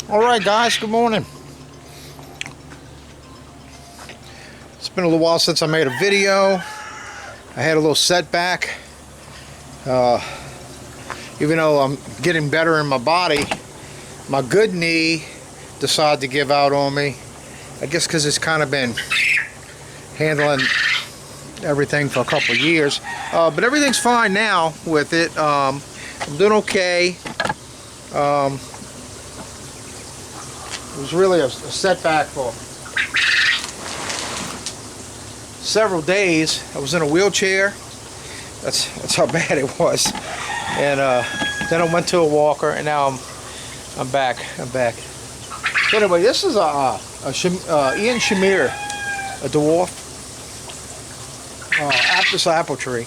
Alright guys, good morning. It's been a little while since I made a video. I had a little setback. Even though I'm getting better in my body, my good knee decided to give out on me. I guess because it's kind of been handling everything for a couple of years. But everything's fine now with it. I'm doing okay. It was really a setback for several days. I was in a wheelchair. That's how bad it was. And then I went to a walker, and now I'm back. So anyway, this is Ein Shemer Dwarf apple tree.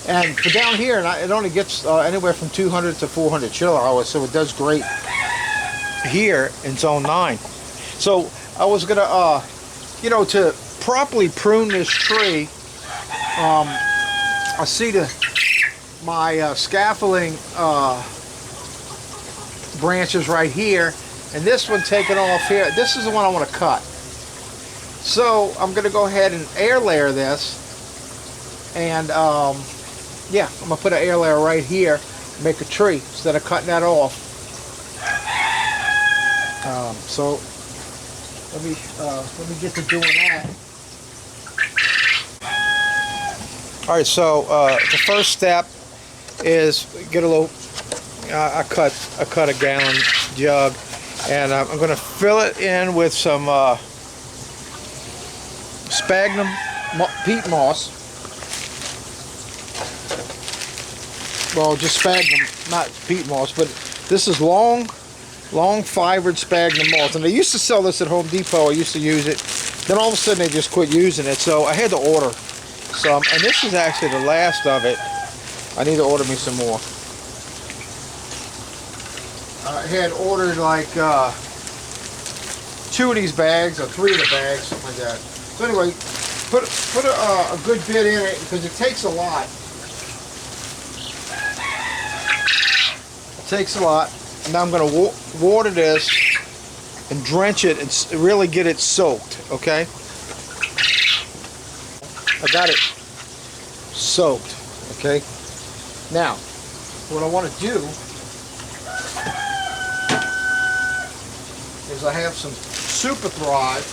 And for down here, it only gets anywhere from 200 to 400 chill hours, so it does great here in zone 9. So I was gonna to properly prune this tree, I see my scaffolding branches right here, and this one taken off here. This is the one I want to cut. So I'm gonna go ahead and air layer this, and yeah, I'm gonna put an air layer right here, make a tree instead of cutting that off. So let me get to doing that. All right, so the first step is get a little. I cut a gallon jug, and I'm going to fill it in with some sphagnum peat moss. Well, just sphagnum, not peat moss, but this is long fibered sphagnum moss, and they used to sell this at Home Depot. I used to use it, then all of a sudden they just quit using it, so I had to order some, and this is actually the last of it. I need to order me some more. I had ordered like 2 of these bags, or 3 of the bags, something like that. So anyway, put a good bit in it, because it takes a lot. It takes a lot. Now I'm going to water this and drench it and really get it soaked, okay? I got it soaked, okay? Now, what I want to do is I have some Super Thrive.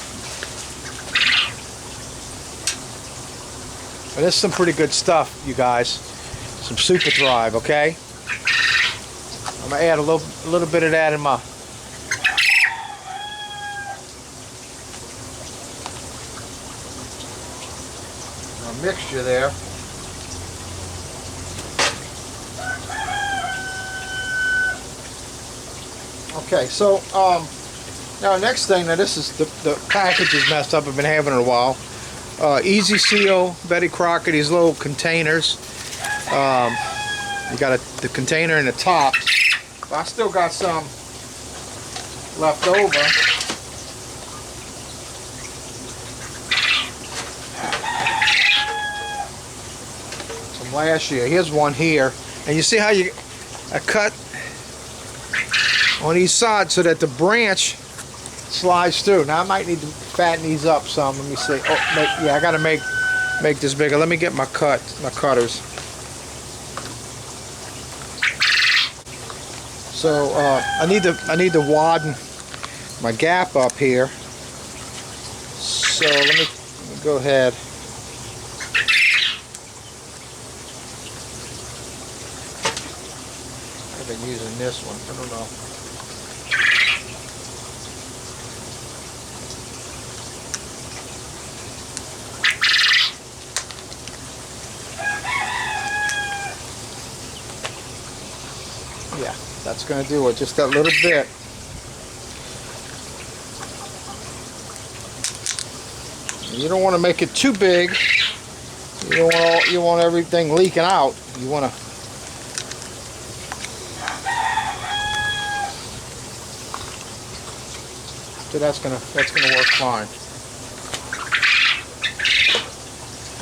And this is some pretty good stuff, you guys. Some Super Thrive, okay? I'm gonna add a little bit of that in my mixture there. Okay, so now next thing, now this is the package is messed up. I've been having it a while. Easy Seal, Betty Crocker, these little containers. You got the container in the top. I still got some left over. From last year. Here's one here. And you see how I cut on each side so that the branch slides through. Now I might need to fatten these up some. Let me see. Oh, yeah, I gotta make this bigger. Let me get my cutters. So I need to widen my gap up here. So let me go ahead. I've been using this one. I don't know. Yeah. That's going to do it, just that little bit. You don't want to make it too big. You want everything leaking out. You want to. So that's gonna work fine.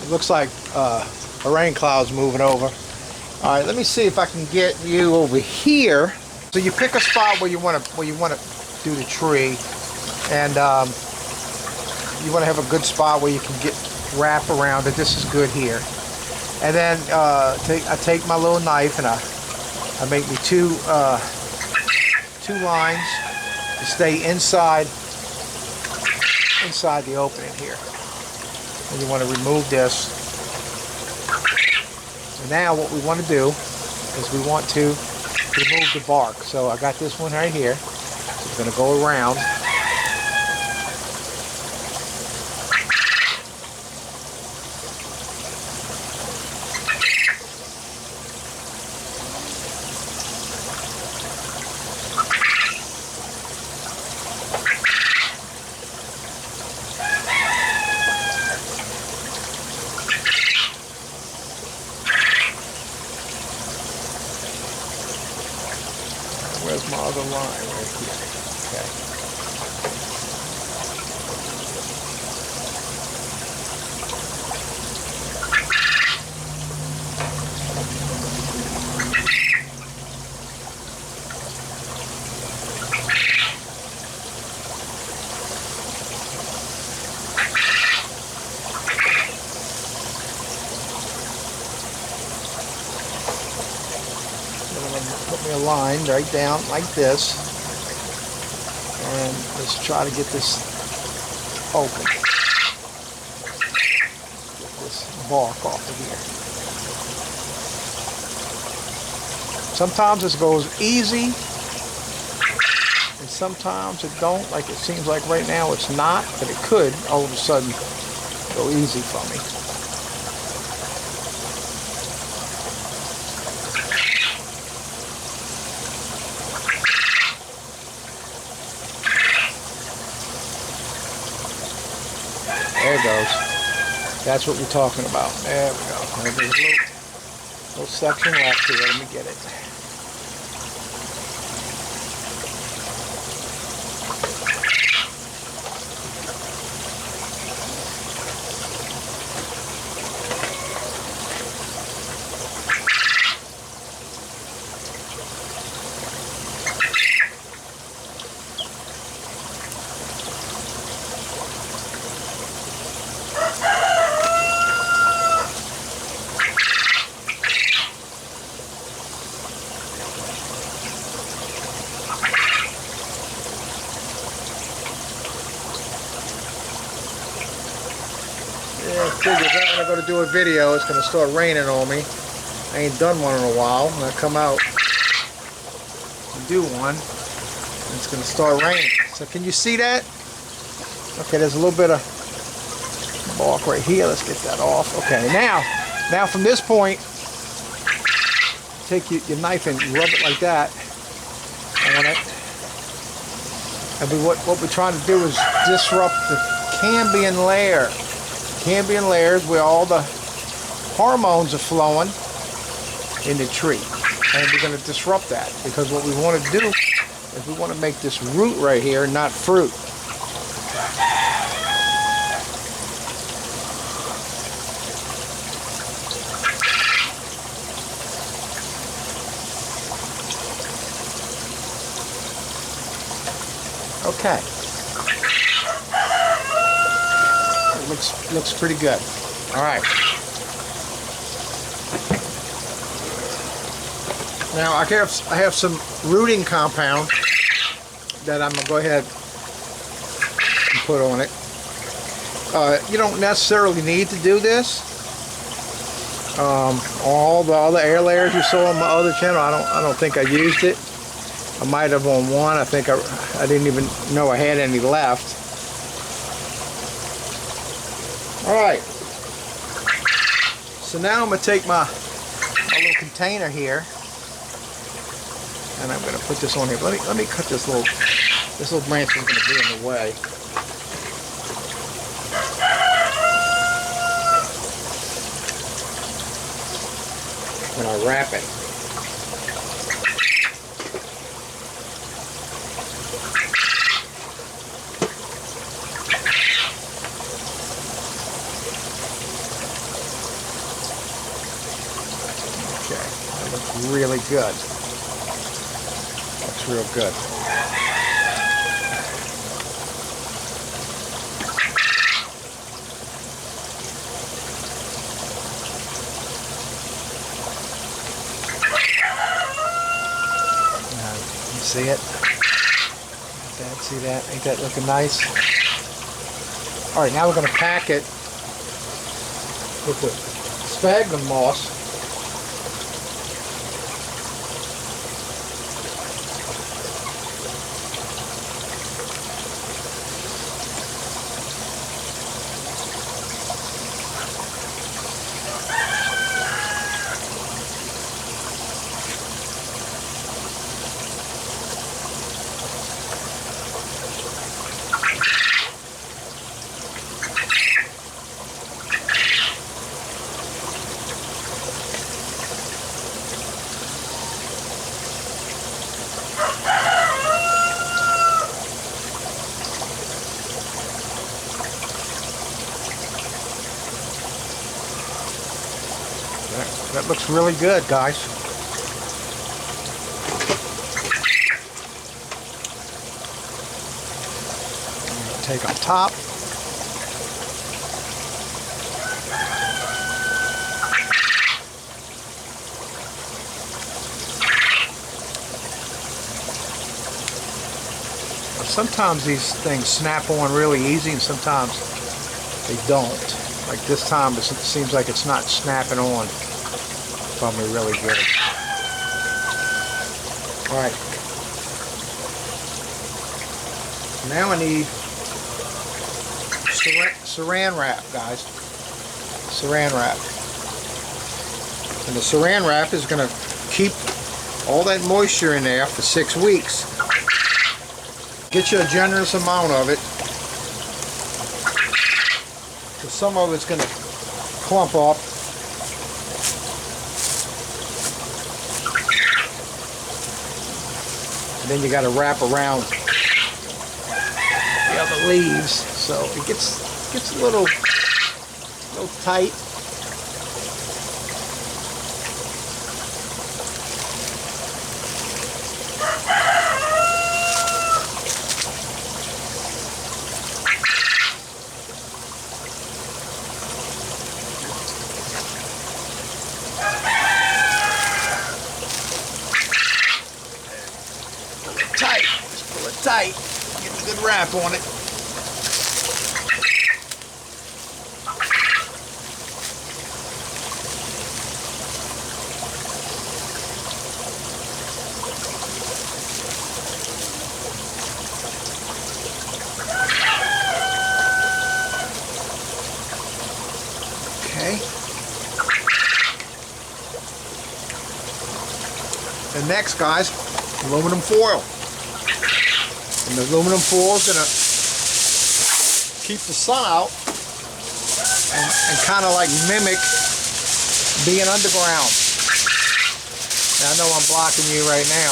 It looks like a rain cloud's moving over. All right, let me see if I can get you over here. So you pick a spot where you want to through the tree, and you want to have a good spot where you can get wrap around it. This is good here. And then I take my little knife and I make me two lines to stay inside the opening here. And you want to remove this. And now what we want to do is we want to remove the bark. So I got this one right here. So we're going to go around. Where's my other line? Right here. Okay. Put me a line right down like this, and let's try to get this open. Get this bark off of here. Sometimes this goes easy, and sometimes it don't. Like it seems like right now it's not, but it could all of a sudden go easy for me. There it goes. That's what we're talking about. There we go. There's a little section left here. Let me get it. Yeah, I figured that when I go to do a video, it's going to start raining on me. I ain't done one in a while. When I come out and do one, it's going to start raining. So can you see that? Okay, there's a little bit of bark right here. Let's get that off. Okay, now from this point, take your knife and rub it like that on it. And what we're trying to do is disrupt the cambium layer. Cambium layers where all the hormones are flowing in the tree, and we're going to disrupt that, because what we want to do is we want to make this root right here, not fruit. Okay. Looks pretty good. All right. Now I have some rooting compound that I'm gonna go ahead and put on it. You don't necessarily need to do this. All the other air layers you saw on my other channel, I don't think I used it. I might have on one. I think I didn't even know I had any left. Alright, so now I'm going to take my little container here, and I'm going to put this on here. Let me cut this little branch is going to be in the way. When I wrap it. Really good. Looks real good. See it? See that? Ain't that looking nice? Alright, now we're going to pack it with the sphagnum moss. That looks really good, guys. Take on top. Sometimes these things snap on really easy and sometimes they don't. Like this time it seems like it's not snapping on. Probably really good. Alright. Now I need saran wrap, guys. Saran wrap. And the saran wrap is going to keep all that moisture in there for 6 weeks. Get you a generous amount of it. Because some of it's going to clump up. And then you got to wrap around the other leaves, so it gets a little tight. Tight. Get a good wrap on it. Okay. And next, guys, aluminum foil. And the aluminum foil is going to keep the sun out and kind of like mimic being underground. Now I know I'm blocking you right now,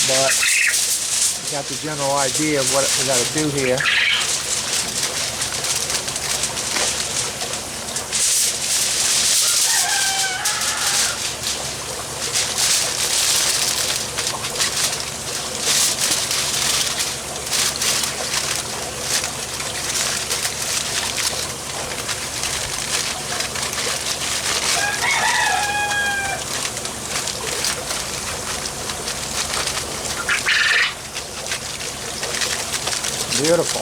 but you got the general idea of what we got to do here. Beautiful.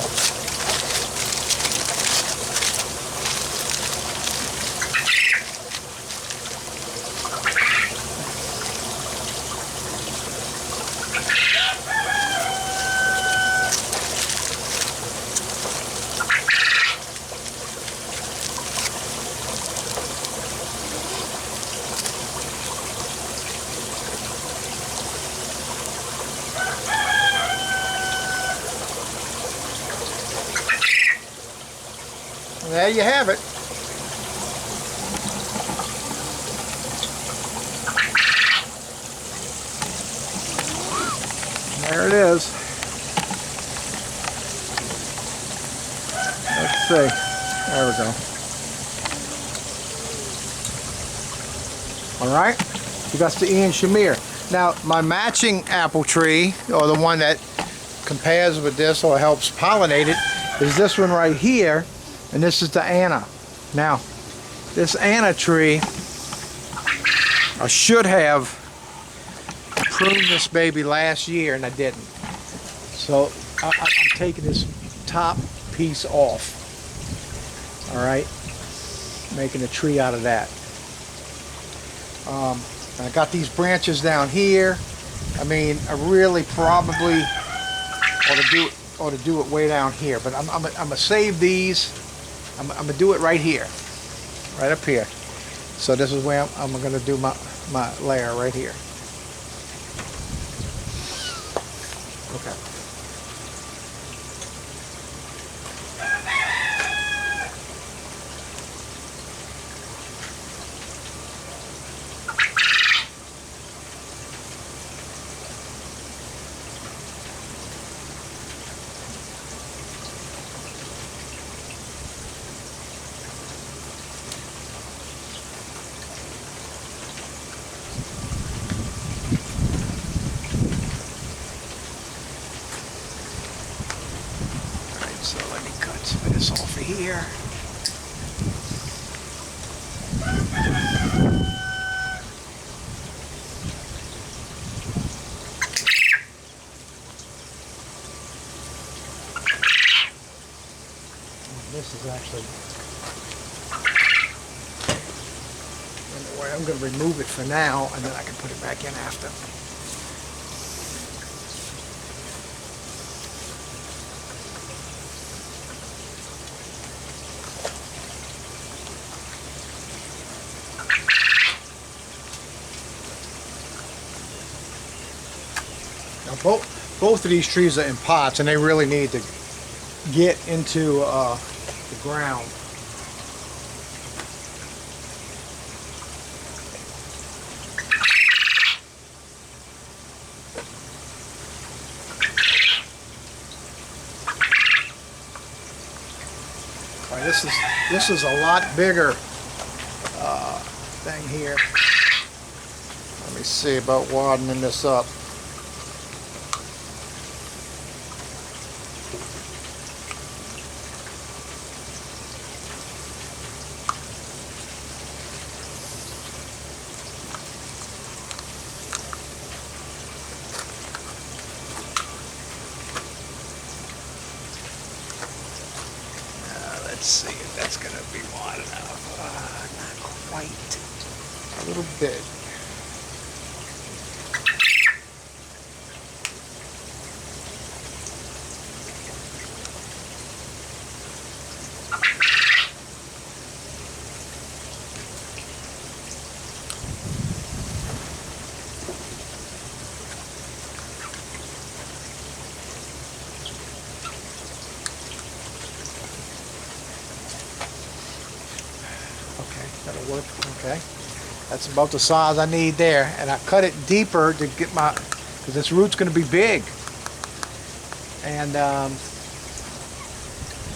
There you have it. There it is. Let's see. There we go. All right. You got the Ein Shemer. Now, my matching apple tree, or the one that compares with this or helps pollinate it, is this one right here. And this is the Annah. Now, this Annah tree, I should have prune this baby last year and I didn't. So I'm taking this top piece off. All right, making a tree out of that. I got these branches down here. I mean, I really probably ought to do it way down here, but I'm gonna save these. I'm gonna do it right here, right up here. So this is where I'm gonna do my layer right here. Okay. So let me cut some of this off of here. This is actually, anyway, I'm going to remove it for now and then I can put it back in after. Now both of these trees are in pots and they really need to get into the ground. All right, this is a lot bigger thing here. Let me see about wadding this up. Let's see if that's going to be wide enough. Not quite. A little bit. That'll work. Okay, that's about the size I need there, and I cut it deeper to get my, because this root's going to be big. And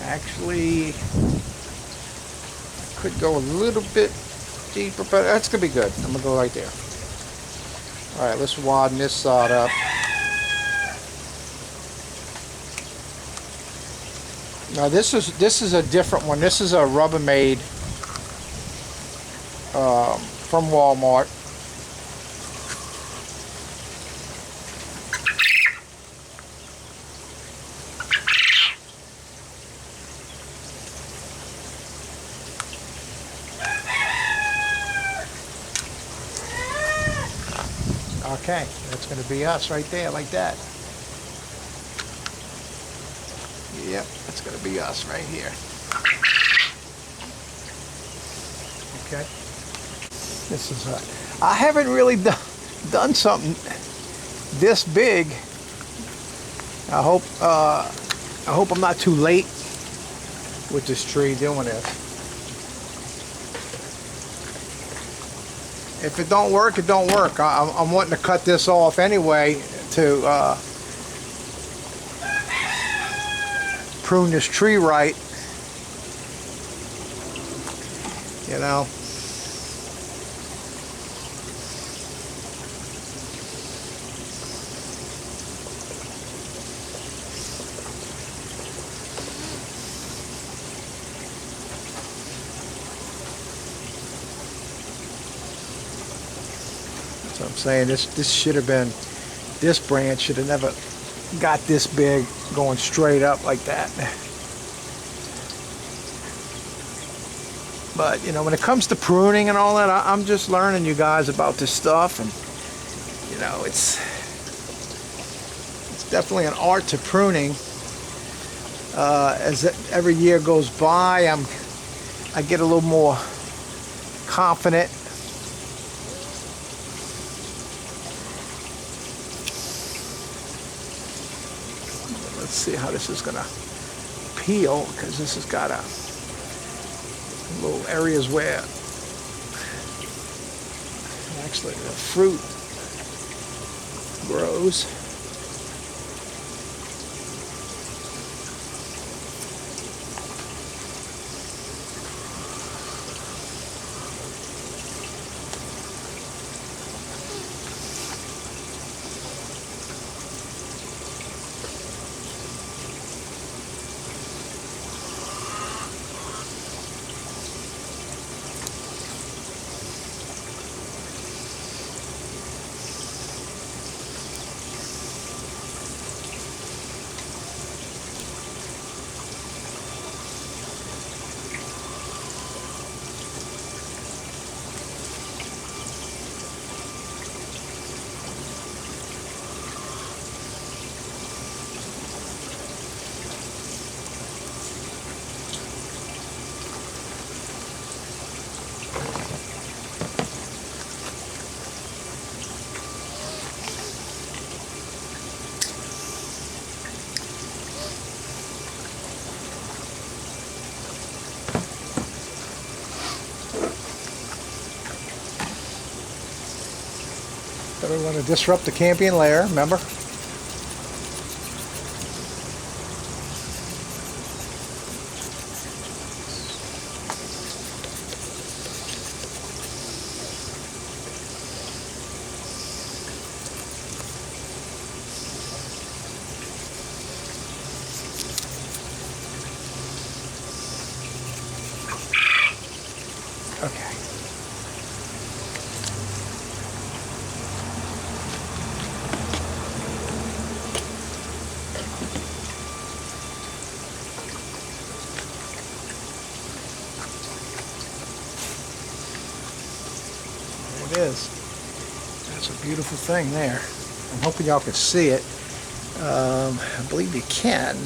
actually, I could go a little bit deeper, but that's going to be good. I'm going to go right there. All right, let's widen this side up. Now this is a different one. This is a Rubbermaid from Walmart. Okay, that's going to be us right there, like that. Yep, that's going to be us right here. Okay. This is I haven't really done something this big. I hope I'm not too late with this tree doing this. If it don't work, it don't work. I'm wanting to cut this off anyway to prune this tree right. You know. So I'm saying this should have been this branch should have never got this big going straight up like that. But, you know, when it comes to pruning and all that, I'm just learning, you guys, about this stuff. And, you know, it's definitely an art to pruning. As every year goes by, I get a little more confident. Let's see how this is going to peel, because this has got little areas where actually the fruit grows. So we want to disrupt the campion layer, remember? Okay. It is. That's a beautiful thing there. I'm hoping y'all can see it. I believe you can.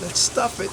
Let's stuff it.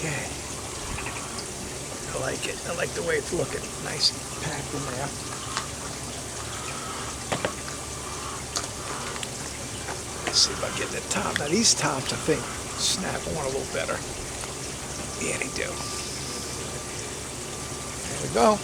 Okay. I like it. I like the way it's looking. Nice and packed in there. Let's see if I get that top. Now these tops, I think, snap on a little better. Yeah, they do. There we go.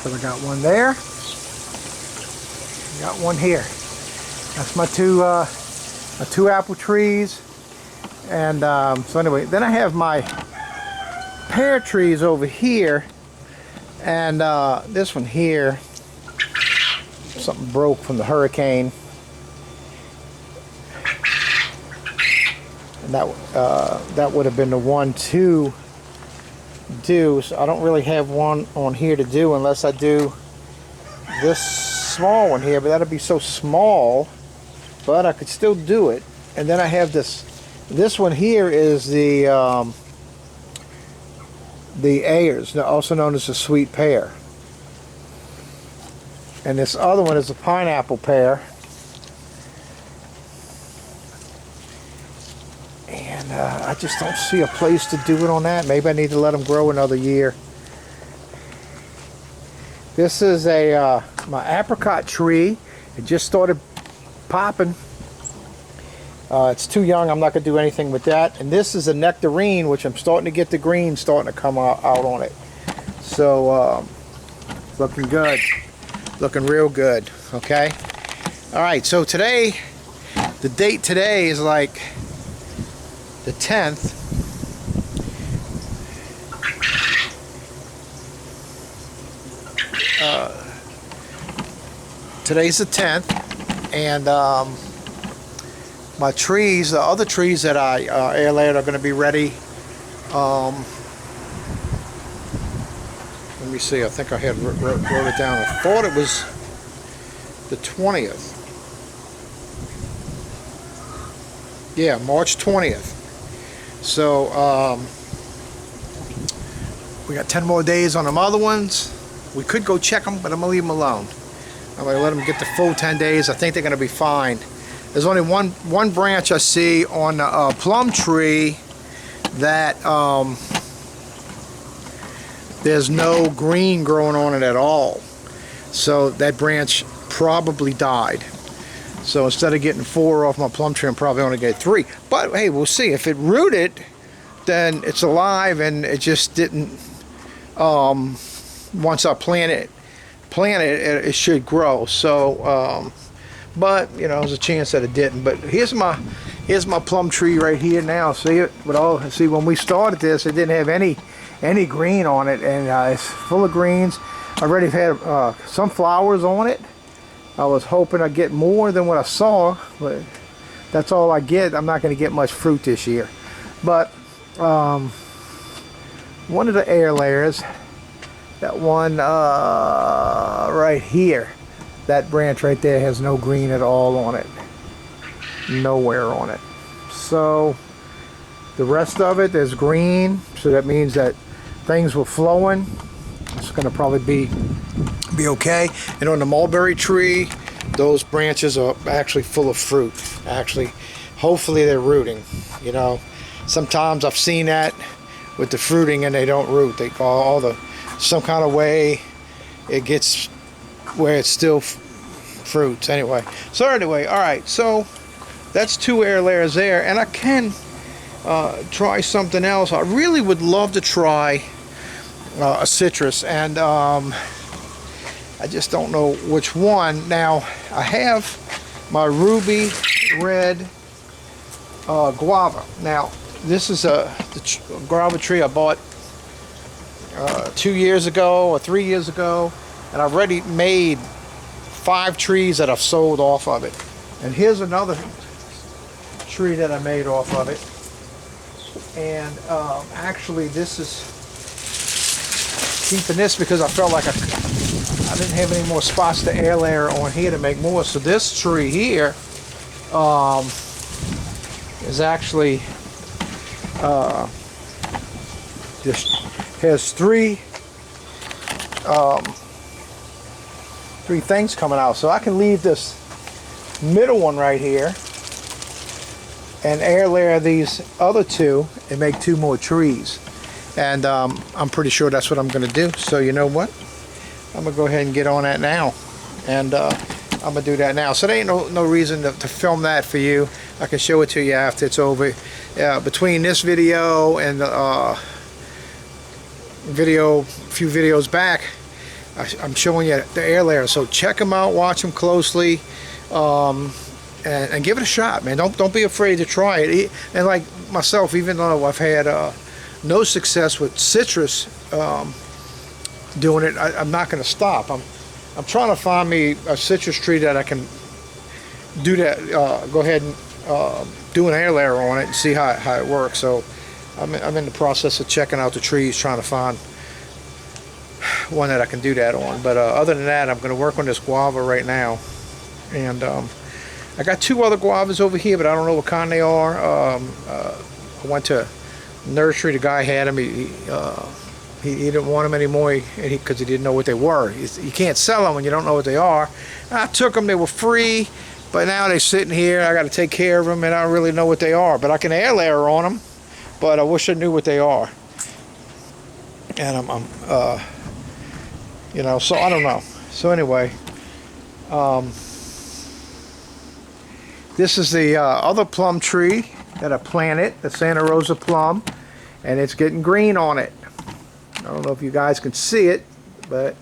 So I got one there, got one here. That's my two apple trees. And so anyway, then I have my pear trees over here, and this one here, something broke from the hurricane, and that would have been the one to do. So I don't really have one on here to do unless I do this small one here, but that'll be so small, but I could still do it. And then I have this one here is the Ayers, also known as the sweet pear, and this other one is a pineapple pear. And I just don't see a place to do it on that. Maybe I need to let them grow another year. This is my apricot tree. It just started popping. It's too young. I'm not going to do anything with that. And this is a nectarine, which I'm starting to get the green starting to come out on it. So looking good. Looking real good. Okay. All right. So today, the date today is like the 10th. Today's the 10th, and my trees, the other trees that I aerated, are going to be ready. Let me see. I think I had wrote it down. I thought it was the 20th. Yeah, March 20th. So we got 10 more days on them other ones. We could go check them, but I'm gonna leave them alone. I'm gonna let them get the full 10 days. I think they're gonna be fine. There's only one branch I see on the plum tree that there's no green growing on it at all. So that branch probably died. So instead of getting 4 off my plum tree, I'm probably only get 3. But hey, we'll see. If it rooted, then it's alive, and it just didn't. Once I plant it, it should grow. So, but you know, there's a chance that it didn't. But here's my plum tree right here now. See it? See, when we started this, it didn't have any green on it, and it's full of greens. I already had some flowers on it. I was hoping I'd get more than what I saw, but that's all I get. I'm not going to get much fruit this year. But one of the air layers, that one right here, that branch right there has no green at all on it. Nowhere on it. So the rest of it is green, so that means that things were flowing. It's going to probably be okay. And on the mulberry tree, those branches are actually full of fruit. Actually, hopefully they're rooting. You know, sometimes I've seen that with the fruiting and they don't root. They call some kind of way it gets where it's still fruits. Anyway, all right. So that's 2 air layers there, and I can try something else. I really would love to try a citrus, and I just don't know which one. Now I have my ruby red guava. Now this is the guava tree I bought 2 years ago or 3 years ago, and I've already made 5 trees that I've sold off of it. And here's another tree that I made off of it, and actually this is keeping this because I felt like I didn't have any more spots to air layer on here to make more. So this tree here is actually just has three things coming out. So I can leave this middle one right here and air layer these other 2 and make 2 more trees. And I'm pretty sure that's what I'm going to do. So you know what? I'm going to go ahead and get on that now. And I'm going to do that now. So there ain't no reason to film that for you. I can show it to you after it's over. Between this video and a few videos back, I'm showing you the air layer. So check them out, watch them closely, and give it a shot, man. Don't be afraid to try it. And like myself, even though I've had no success with citrus doing it, I'm not going to stop. I'm trying to find me a citrus tree that I can do that. Go ahead and do an air layer on it and see how it works. So I'm in the process of checking out the trees, trying to find one that I can do that on. But other than that, I'm going to work on this guava right now. And I got 2 other guavas over here, but I don't know what kind they are. I went to nursery. The guy had them. He didn't want them anymore because he didn't know what they were. You can't sell them when you don't know what they are. I took them. They were free, but now they're sitting here. I got to take care of them, and I don't really know what they are. But I can air layer on them, but I wish I knew what they are. And you know, so I don't know. So anyway, this is the other plum tree that I planted, the Santa Rosa plum, and it's getting green on it. I don't know if you guys can see it, but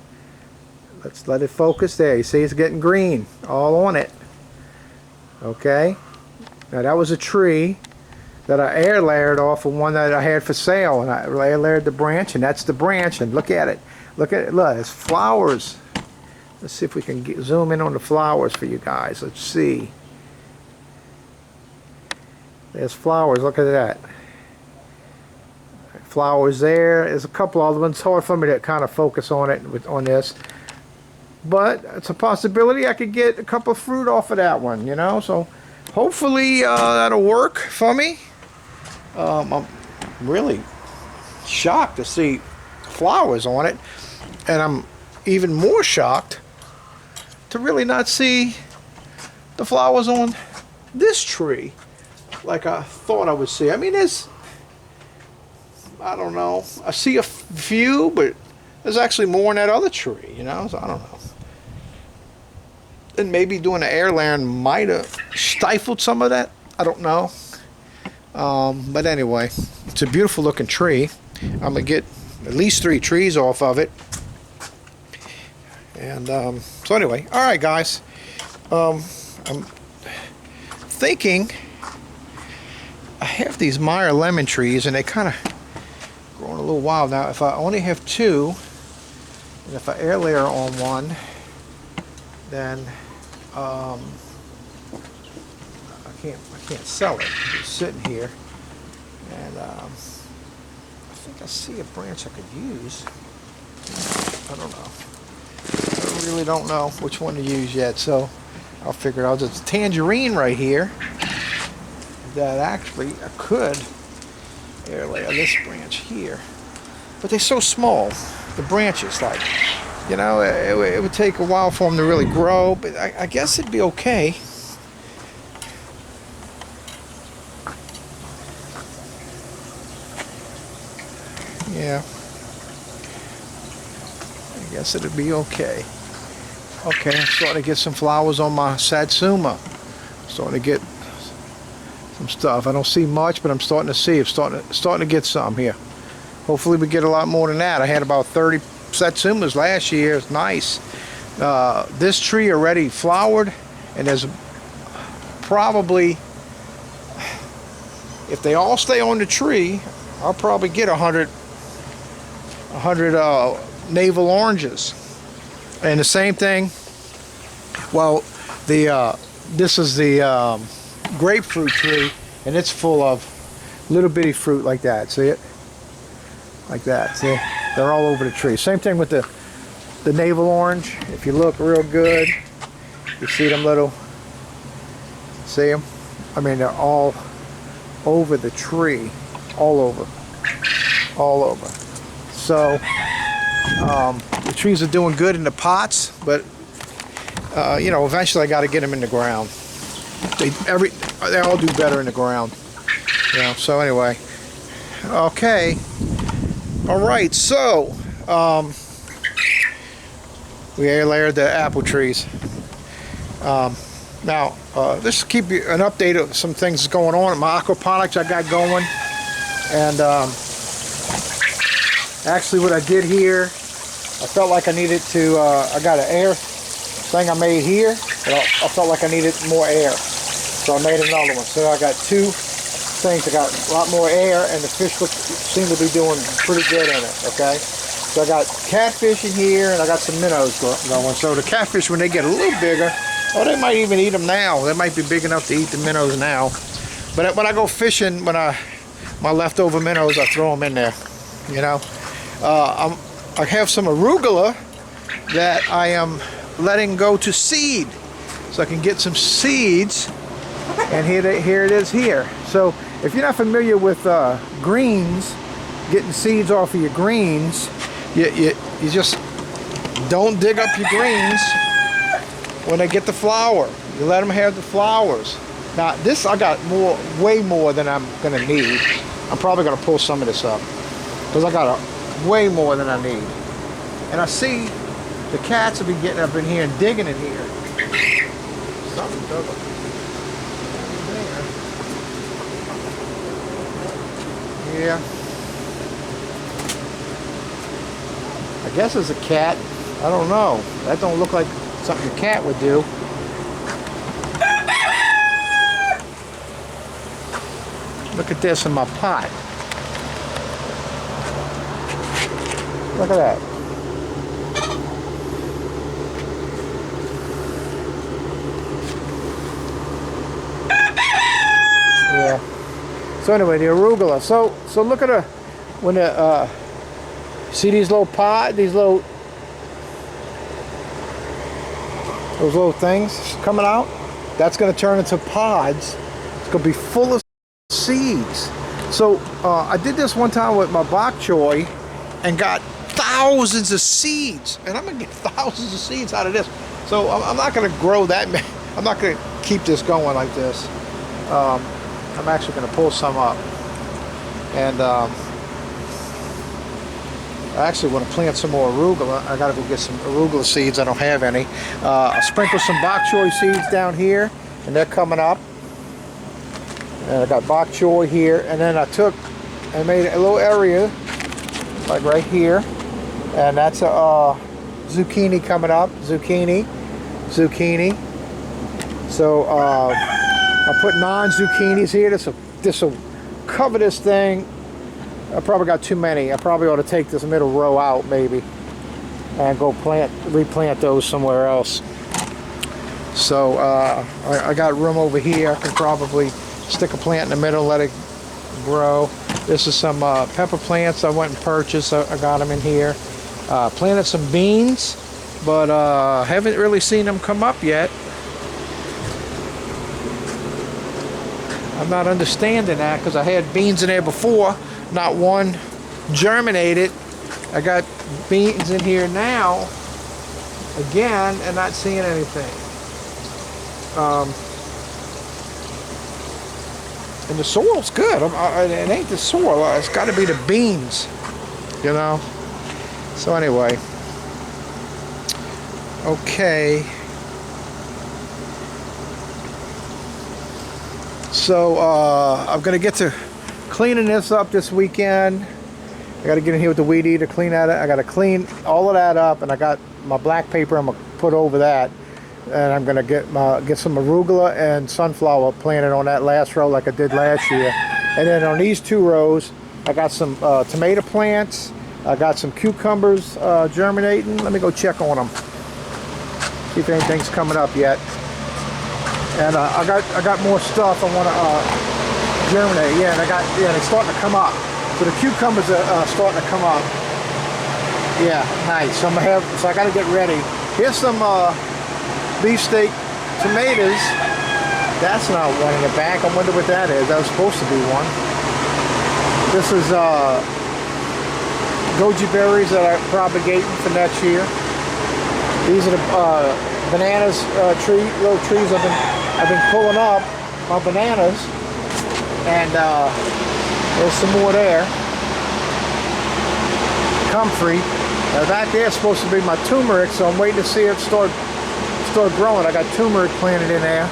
let's let it focus there. You see it's getting green all on it. Okay, now that was a tree that I air layered off of one that I had for sale, and I air layered the branch, and that's the branch. And look at it, look, it's flowers. Let's see if we can zoom in on the flowers for you guys. Let's see. There's flowers. Look at that. Flowers there. There's a couple other ones. It's hard for me to kind of focus on it on this, but it's a possibility I could get a couple of fruit off of that one, you know. So hopefully that'll work for me. I'm really shocked to see flowers on it, and I'm even more shocked to really not see the flowers on this tree like I thought I would see. I mean, I don't know, I see a few, but there's actually more in that other tree, you know. So I don't know. And maybe doing the air layering might have stifled some of that. I don't know. But anyway, it's a beautiful looking tree. I'm going to get at least 3 trees off of it. And so anyway, all right, guys. I'm thinking I have these Meyer lemon trees, and they kind of growing a little wild now. If I only have 2, and if I air layer on one, then I can't sell it. It's sitting here, and I think I see a branch I could use. I don't know. I really don't know which one to use yet, so I'll figure it out. There's a tangerine right here that actually I could air layer this branch here, but they're so small. The branches, like, you know, it would take a while for them to really grow, but I guess it'd be okay. Yeah, I guess it'd be okay. Okay, I'm starting to get some flowers on my satsuma. I'm starting to get some stuff. I don't see much, but I'm starting to see. I'm starting to get some here. Hopefully we get a lot more than that. I had about 30 satsumas last year. It's nice. This tree already flowered, and there's probably, if they all stay on the tree, I'll probably get 100 navel oranges. And the same thing, well, this is the grapefruit tree, and it's full of little bitty fruit like that. See it? Like that. See? They're all over the tree. Same thing with the navel orange. If you look real good, you see them little, see them? I mean, they're all over the tree. All over. So, the trees are doing good in the pots, but you know, eventually I got to get them in the ground. They all do better in the ground. You know. So anyway, okay, all right. So we air layered the apple trees. Now, this will keep you an update of some things going on at my aquaponics I got going, and actually what I did here, I felt like I needed to, I got an air thing I made here, but I felt like I needed more air. So I made another one. So I got two things. I got a lot more air, and the fish seem to be doing pretty good in it, okay? So I got catfish in here, and I got some minnows going. So the catfish, when they get a little bigger, oh, they might even eat them now. They might be big enough to eat the minnows now. But when I go fishing, my leftover minnows, I throw them in there, you know? I have some arugula that I am letting go to seed, so I can get some seeds, and here it is here. So if you're not familiar with greens, getting seeds off of your greens, you just don't dig up your greens when they get the flower. You let them have the flowers. Now this I got way more than I'm gonna need. I'm probably gonna pull some of this up because I got way more than I need. And I see the cats have been getting up in here and digging in here. Something dug up there. Yeah. I guess it's a cat. I don't know. That don't look like something a cat would do. Look at this in my pot. Look at that. Yeah. So anyway, the arugula. So look at when the see these little those little things coming out. That's going to turn into pods. It's going to be full of seeds. So I did this one time with my bok choy and got thousands of seeds, and I'm gonna get thousands of seeds out of this. So I'm not gonna grow that many. I'm not gonna keep this going like this. I'm actually gonna pull some up, and I actually want to plant some more arugula. I gotta go get some arugula seeds. I don't have any. I sprinkled some bok choy seeds down here, and they're coming up. And I got bok choy here, and then I took and made a little area like right here, and that's a zucchini coming up. Zucchini. So I put non-zucchinis here. This will cover this thing. I probably got too many. I probably ought to take this middle row out maybe and go replant those somewhere else. So I got room over here. I can probably stick a plant in the middle, let it grow. This is some pepper plants I went and purchased. I got them in here. Planted some beans, but haven't really seen them come up yet. I'm not understanding that because I had beans in there before. Not one germinated. I got beans in here now again and not seeing anything. And the soil's good. It ain't the soil. It's got to be the beans, you know. So anyway, okay. So I'm gonna get to cleaning this up this weekend. I got to get in here with the weed eater, clean that up. I got to clean all of that up, and I got my black paper I'm gonna put over that. And I'm gonna get some arugula and sunflower planted on that last row like I did last year. And then on these 2 rows, I got some tomato plants. I got some cucumbers germinating. Let me go check on them. See if anything's coming up yet. And I got more stuff I want to germinate. Yeah, and they're starting to come up. So the cucumbers are starting to come up. Yeah, nice. So I got to get ready. Here's some beefsteak tomatoes. That's not one in the back. I wonder what that is. That was supposed to be one. This is goji berries that I'm propagating for next year. These are the bananas little trees I've been pulling up my bananas, and there's some more there. Comfrey. Now that there's supposed to be my turmeric, so I'm waiting to see it start growing. I got turmeric planted in there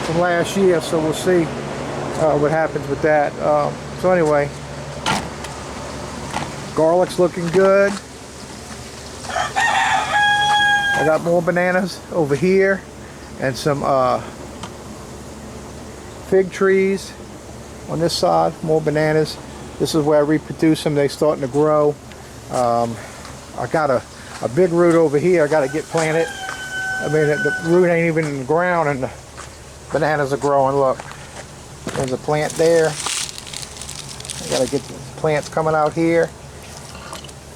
from last year, so we'll see what happens with that. So anyway, garlic's looking good. I got more bananas over here and some fig trees on this side. More bananas. This is where I reproduce them. They're starting to grow. I got a big root over here I got to get planted. I mean, the root ain't even in the ground and the bananas are growing. Look, there's a plant there. I got to get the plants coming out here.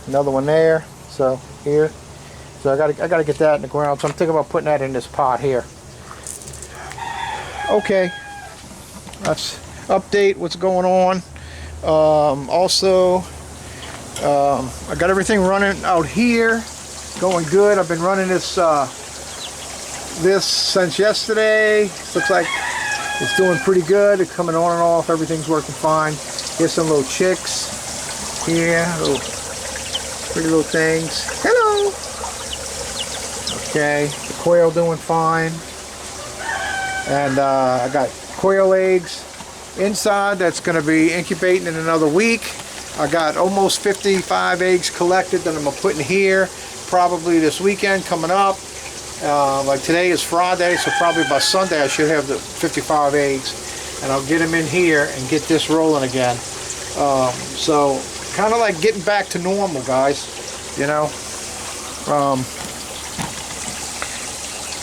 Another one there. So here. So I got to get that in the ground. So I'm thinking about putting that in this pot here. Okay. Let's update what's going on. Also, I got everything running out here. Going good. I've been running this since yesterday. Looks like it's doing pretty good. It's coming on and off. Everything's working fine. Here's some little chicks here. Little pretty little things. Hello. Okay. The quail doing fine. And I got quail eggs inside that's going to be incubating in another week. I got almost 55 eggs collected that I'm going to put in here probably this weekend coming up. Like today is Friday, so probably by Sunday I should have the 55 eggs, and I'll get them in here and get this rolling again. So kind of like getting back to normal, guys, you know.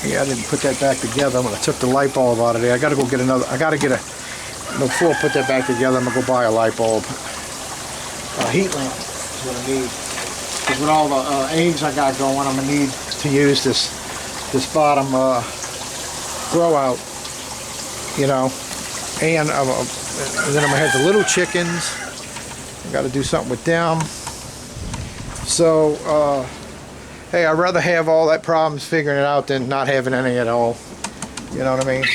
Yeah, I didn't put that back together when I took the light bulb out of there. I got to go get another. I got to get before I put that back together, I'm going to go buy a light bulb. A heat lamp is what I need. Because with all the eggs I got going, I'm going to need to use this bottom grow out, you know. And then I'm going to have the little chickens. I got to do something with them. So, hey, I'd rather have all that problems figuring it out than not having any at all. You know what I mean?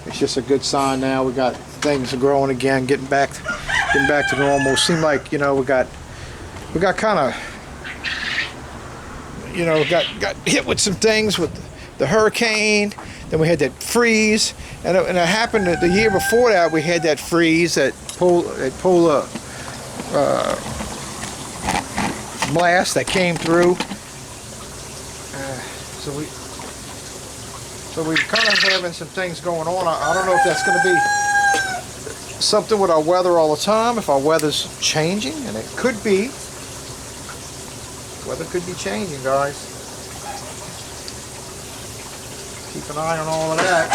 It's just a good sign now. We got things growing again, getting back to normal. Seem like, you know, we got kind of, you know, got hit with some things with the hurricane. Then we had that freeze, and it happened the year before that. We had that freeze, that polar blast that came through. So we're kind of having some things going on. I don't know if that's going to be something with our weather all the time, if our weather's changing, and it could be. Weather could be changing, guys. Keep an eye on all of that.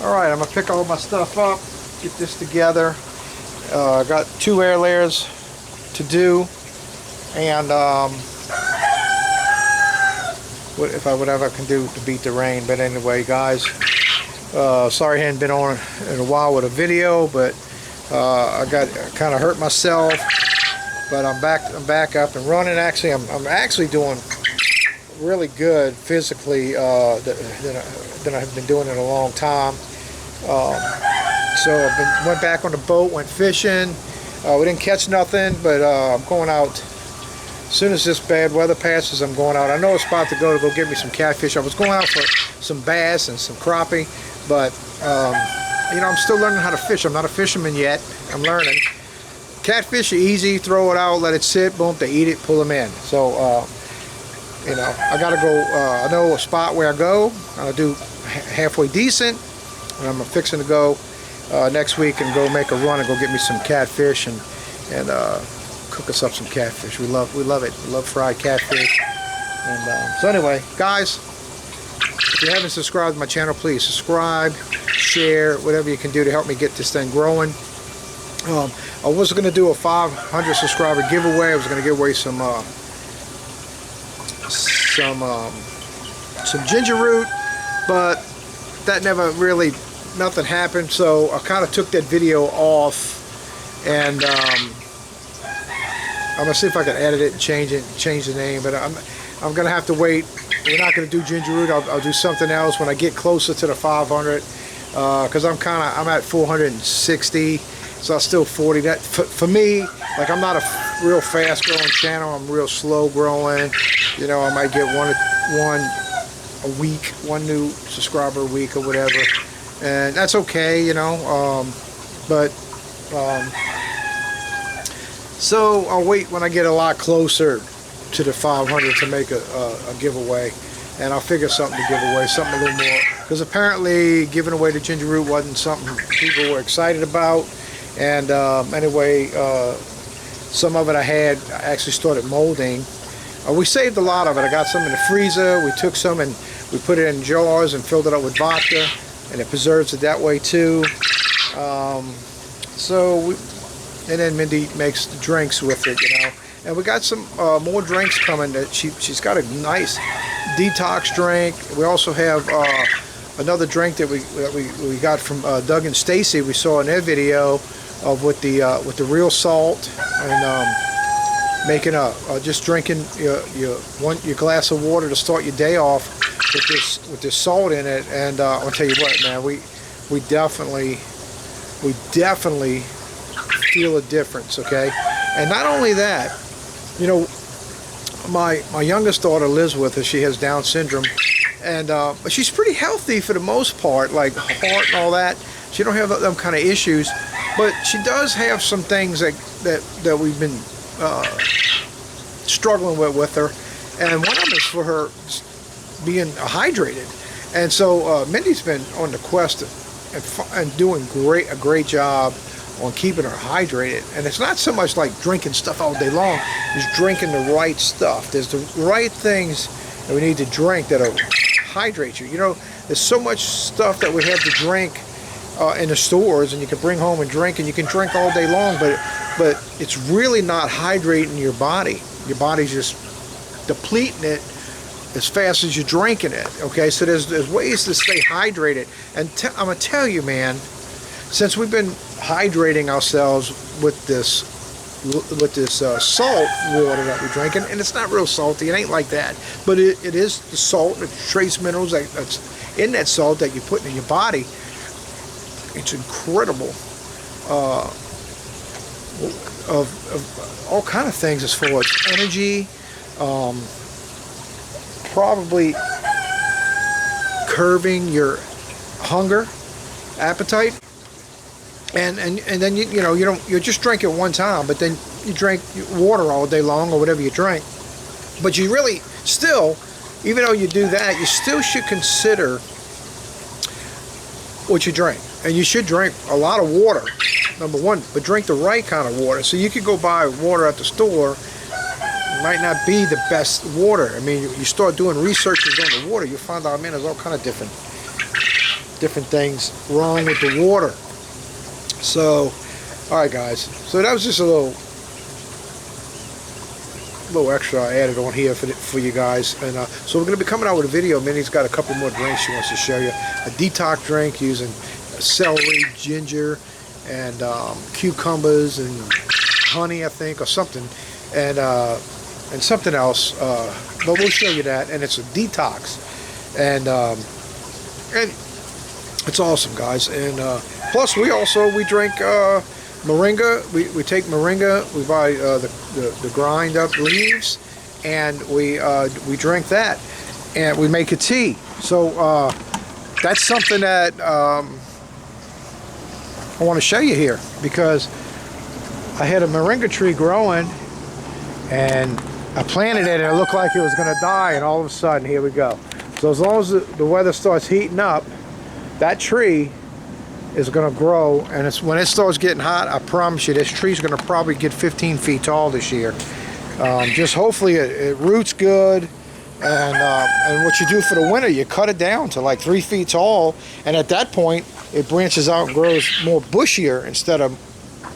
Alright, I'm going to pick all my stuff up, get this together. I got 2 air layers to do, and whatever I can do to beat the rain. But anyway, guys, sorry I hadn't been on in a while with a video, but I kind of hurt myself. But I'm back up and running. Actually, I'm actually doing really good physically than I've been doing in a long time. So went back on the boat, went fishing. We didn't catch nothing, but I'm going out as soon as this bad weather passes. I'm going out. I know a spot to go get me some catfish. I was going out for some bass and some crappie, but you know, I'm still learning how to fish. I'm not a fisherman yet. I'm learning. Catfish are easy. Throw it out, let it sit. Boom, they eat it, pull them in. So you know, I gotta go. I know a spot where I go. I'll do halfway decent, and I'm fixing to go next week and go make a run and go get me some catfish and cook us up some catfish. We love it. We love fried catfish. And so anyway, guys, if you haven't subscribed to my channel, please subscribe, share, whatever you can do to help me get this thing growing. I was going to do a 500 subscriber giveaway. I was going to give away some ginger root, but that never really, nothing happened. So I kind of took that video off, and I'm gonna see if I can edit it and change the name. But I'm gonna have to wait. We're not gonna do ginger root. I'll do something else when I get closer to the 500, because I'm at 460. So I'm still 40. That for me, like, I'm not a real fast growing channel. I'm real slow growing. You know, I might get one a week, one new subscriber a week or whatever, and that's okay. You know, so I'll wait when I get a lot closer to the 500 to make a giveaway, and I'll figure something to give away, something a little more, because apparently giving away the ginger root wasn't something people were excited about. And anyway, some of it I actually started molding. We saved a lot of it. I got some in the freezer. We took some and we put it in jars and filled it up with vodka, and it preserves it that way too. And then Mindy makes the drinks with it, you know. And we got some more drinks coming. That she's got a nice detox drink. We also have another drink that we got from Doug and Stacy. We saw in their video of with the real salt, and making just drinking your glass of water to start your day off with this salt in it. And I'll tell you what, man, we definitely feel a difference. Okay, and not only that, you know, my youngest daughter lives with us. She has Down syndrome, and but she's pretty healthy for the most part, like heart and all that. She don't have them kind of issues, but she does have some things that we've been struggling with her, and one of them is for her being hydrated. And so Mindy's been on the quest and doing a great job on keeping her hydrated. And it's not so much like drinking stuff all day long, it's drinking the right stuff. There's the right things that we need to drink that'll hydrate you. You know, there's so much stuff that we have to drink in the stores, and you can bring home and drink, and you can drink all day long, but it's really not hydrating your body. Your body's just depleting it as fast as you're drinking it. Okay, so there's ways to stay hydrated. And I'm gonna tell you, man, since we've been hydrating ourselves with this salt water that we're drinking, and it's not real salty, it ain't like that, but it is the salt, the trace minerals that's in that salt that you're putting in your body. It's incredible, of all kind of things as far as energy, probably curbing your hunger, appetite, and then you're just drinking one time, but then you drink water all day long or whatever you drink. But you really still, even though you do that, you still should consider what you drink. And you should drink a lot of water, number one, but drink the right kind of water. So you could go buy water at the store might not be the best water. I mean, you start doing researches on the water, you find out, man, there's all kind of different things wrong with the water. So, all right, guys. So that was just a little extra I added on here for you guys. And so we're going to be coming out with a video. Minnie's got a couple more drinks she wants to show you. A detox drink using celery, ginger, and cucumbers and honey, I think, or something, and something else. But we'll show you that. And it's a detox, and it's awesome, guys. And plus, we drink moringa. We take moringa. We buy the grind up leaves, and we drink that, and we make a tea. So that's something that I want to show you here, because I had a moringa tree growing, and I planted it, and it looked like it was going to die, and all of a sudden, here we go. So as long as the weather starts heating up, that tree is going to grow, and when it starts getting hot, I promise you, this tree's going to probably get 15 feet tall this year. Just hopefully it roots good, and what you do for the winter, you cut it down to like 3 feet tall, and at that point, it branches out and grows more bushier instead of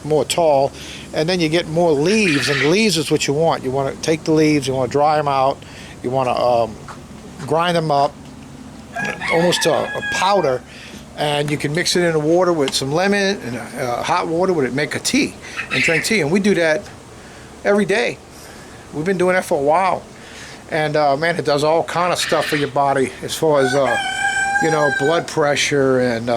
more tall, and then you get more leaves, and the leaves is what you want. You want to take the leaves, you want to dry them out, you want to grind them up almost to a powder, and you can mix it in the water with some lemon and hot water with it, make a tea and drink tea. And we do that every day. We've been doing that for a while, and man, it does all kind of stuff for your body as far as blood pressure, and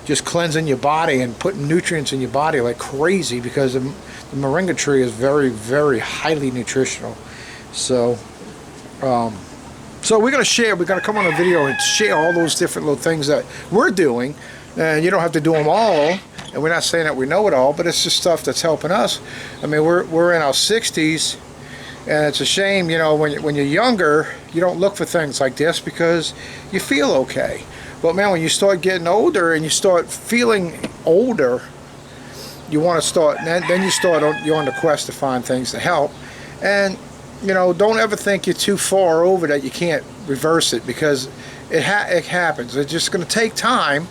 just cleansing your body and putting nutrients in your body like crazy, because the moringa tree is very, very highly nutritional. So so we're going to come on a video and share all those different little things that we're doing. And you don't have to do them all, and we're not saying that we know it all, but it's just stuff that's helping us. I mean, we're in our 60s, and it's a shame, when you're younger, you don't look for things like this because you feel okay. But man, when you start getting older and you start feeling older, you want to start, then you're on the quest to find things to help. And don't ever think you're too far over that you can't reverse it, because it happens. It's just going to take time,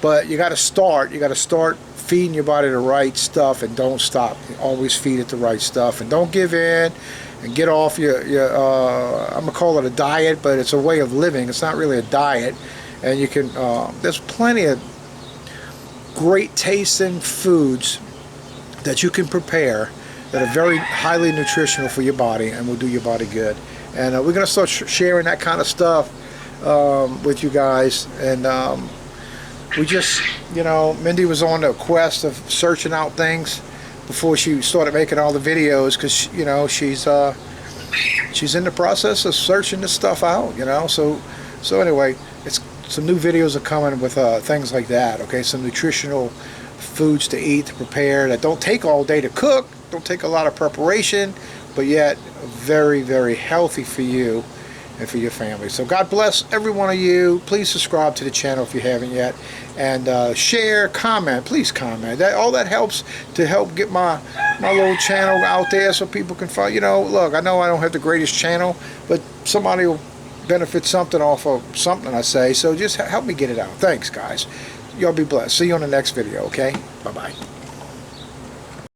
but you got to start. You got to start feeding your body the right stuff, and don't stop. Always feed it the right stuff, and don't give in, and get off your I'm gonna call it a diet, but it's a way of living. It's not really a diet. And you can there's plenty of great tasting foods that you can prepare that are very highly nutritional for your body and will do your body good. And we're going to start sharing that kind of stuff with you guys. And we just, Mindy was on the quest of searching out things before she started making all the videos, because she's in the process of searching this stuff out. So anyway, some new videos are coming with things like that. Okay, some nutritional foods to eat, to prepare, that don't take all day to cook, don't take a lot of preparation, but yet very, very healthy for you and for your family. So God bless every one of you. Please subscribe to the channel if you haven't yet, and share, comment. Please comment. All that helps to help get my little channel out there, so people can find. Look, I know I don't have the greatest channel, but somebody will benefit something off of something I say. So just help me get it out. Thanks, guys. Y'all be blessed. See you on the next video. Okay. Bye bye.